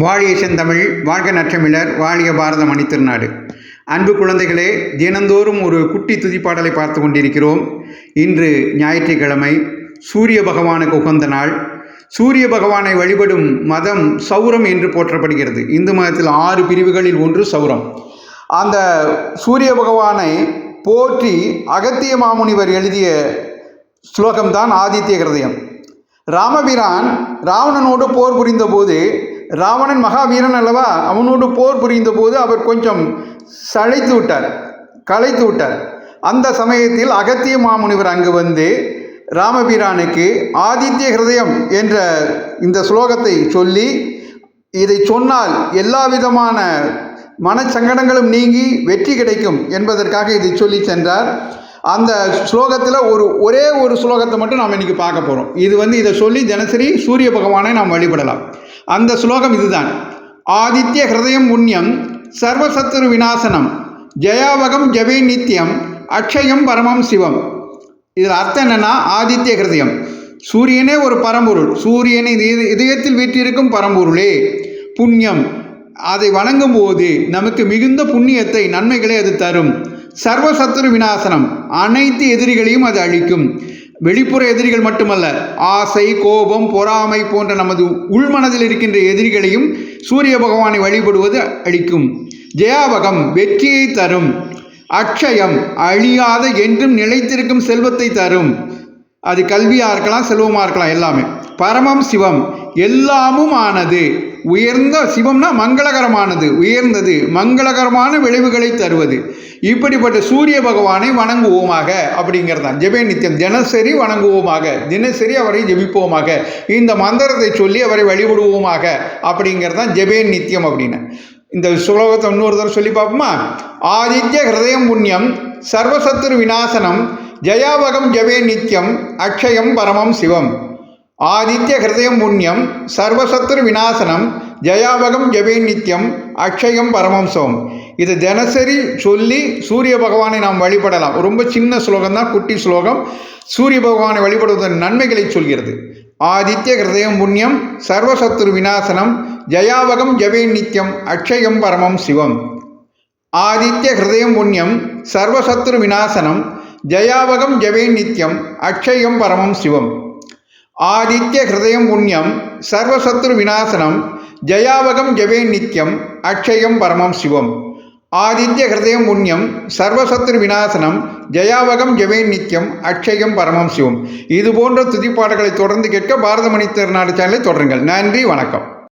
வாழிய செந்தமிழ், வாழ்க நற்றமிழர், வாழிய பாரத மணித்திருநாடு. அன்பு குழந்தைகளே, தினந்தோறும் ஒரு குட்டி துதிப்பாடலை பார்த்து கொண்டிருக்கிறோம். இன்று ஞாயிற்றுக்கிழமை, சூரிய பகவானுக்கு உகந்த நாள். சூரிய பகவானை வழிபடும் மதம் சௌரம் என்று போற்றப்படுகிறது. இந்து மதத்தில் 6 பிரிவுகளில் ஒன்று சௌரம். அந்த சூரிய பகவானை போற்றி அகத்திய மாமுனிவர் எழுதிய ஸ்லோகம்தான் ஆதித்ய ஹிருதயம். ராமபிரான் ராவணனோடு போர் புரிந்த போது, ராவணன் மகாவீரன் அல்லவா, அவனோடு போர் புரிந்த போது அவர் கொஞ்சம் களைத்து விட்டார். அந்த சமயத்தில் அகத்திய மாமுனிவர் அங்கு வந்து ராமபிரானுக்கு ஆதித்ய ஹிருதயம் என்ற இந்த ஸ்லோகத்தை சொல்லி, இதை சொன்னால் எல்லா விதமான மனச்சங்கடங்களும் நீங்கி வெற்றி கிடைக்கும் என்பதற்காக இதை சொல்லி சென்றார். அந்த ஸ்லோகத்தில் ஒரே ஒரு ஸ்லோகத்தை மட்டும் நாம் இன்றைக்கி பார்க்க போகிறோம். இதை சொல்லி தினசரி சூரிய பகவானை நாம் வழிபடலாம். அந்த ஸ்லோகம் இதுதான்: ஆதித்ய ஹிருதயம் புண்ணியம் சர்வசத்ரு விநாசனம் ஜயாவகம் ஜபே நித்தியம் அக்ஷயம் பரமம் சிவம். இதில் அர்த்தம் என்னென்னா, ஆதித்ய ஹிருதயம், சூரியனே ஒரு பரம்பொருள், சூரியனை இதயத்தில் வீற்றிருக்கும் பரம்பொருளே. புண்ணியம், அதை வணங்கும் போது நமக்கு மிகுந்த புண்ணியத்தை, நன்மைகளை அது தரும். சர்வசத்ரு விநாசனம், அனைத்து எதிரிகளையும் அது அழிக்கும். வெளிப்புற எதிரிகள் மட்டுமல்ல, ஆசை, கோபம், பொறாமை போன்ற நமது உள்மனதில் இருக்கின்ற எதிரிகளையும் சூரிய பகவானை வழிபடுவது அழிக்கும். ஜெயாவகம், வெற்றியை தரும். அக்ஷயம், அழியாத என்றும் நிலைத்திருக்கும் செல்வத்தை தரும். அது கல்வியாக இருக்கலாம், செல்வமாக இருக்கலாம், எல்லாமே. பரமம் சிவம், எல்லாமும் ஆனது. உயர்ந்த சிவம்னா மங்களகரமானது, உயர்ந்தது, மங்களகரமான விளைவுகளை தருவது. இப்படிப்பட்ட சூரிய பகவானை வணங்குவோமாக அப்படிங்கிறதான் ஜெபே நித்தியம். தினசரி வணங்குவோமாக, தினசரி அவரை ஜெபிப்போமாக, இந்த மந்திரத்தை சொல்லி அவரை வழிபடுவோமாக அப்படிங்கிறதான் ஜெபே நித்தியம் அப்படின்னு. இந்த ஸ்லோகத்தை இன்னொரு தடவை சொல்லி பார்ப்போமா? ஆதித்ய ஹிருதயம் புண்ணியம் சர்வசத்ரு விநாசனம் ஜயாவகம் ஜபே நித்தியம் அக்ஷயம் பரமம் சிவம். ஆதித்ய ஹிருதயம் புண்ணியம் சர்வசத்ரு விநாசனம் ஜயாவகம் ஜபே நித்தியம் அக்ஷயம் பரமம் சிவம். இதை தினசரி சொல்லி சூரிய பகவானை நாம் வழிபடலாம். ரொம்ப சின்ன ஸ்லோகம் தான், குட்டி ஸ்லோகம். சூரிய பகவானை வழிபடுவதன் நன்மைகளை சொல்கிறது. ஆதித்ய ஹிருதயம் புண்ணியம் சர்வசத்ரு விநாசனம் ஜயாவகம் ஜபே நித்தியம் அக்ஷயம் பரமம் சிவம். ஆதித்ய ஹிருதயம் புண்ணியம் சர்வசத்ரு விநாசனம் ஜயாவகம் ஜபே நித்தியம் அக்ஷயம் பரமம் சிவம். ஆதித்ய ஹிருதயம் புண்ணியம் சர்வசத்ரு விநாசனம் ஜயாவகம் ஜபே நித்தியம் அக்ஷயம் பரமம் சிவம். ஆதித்ய ஹிருதயம் புண்ணியம் சர்வசத்ரு விநாசனம் ஜயாவகம் ஜபே நித்தியம் அக்ஷயம் பரமம் சிவம். இது போன்ற துதிப்பாடுகளை தொடர்ந்து கேட்க பாரத மணி திருநாடு சேனலை தொடருங்கள். நன்றி, வணக்கம்.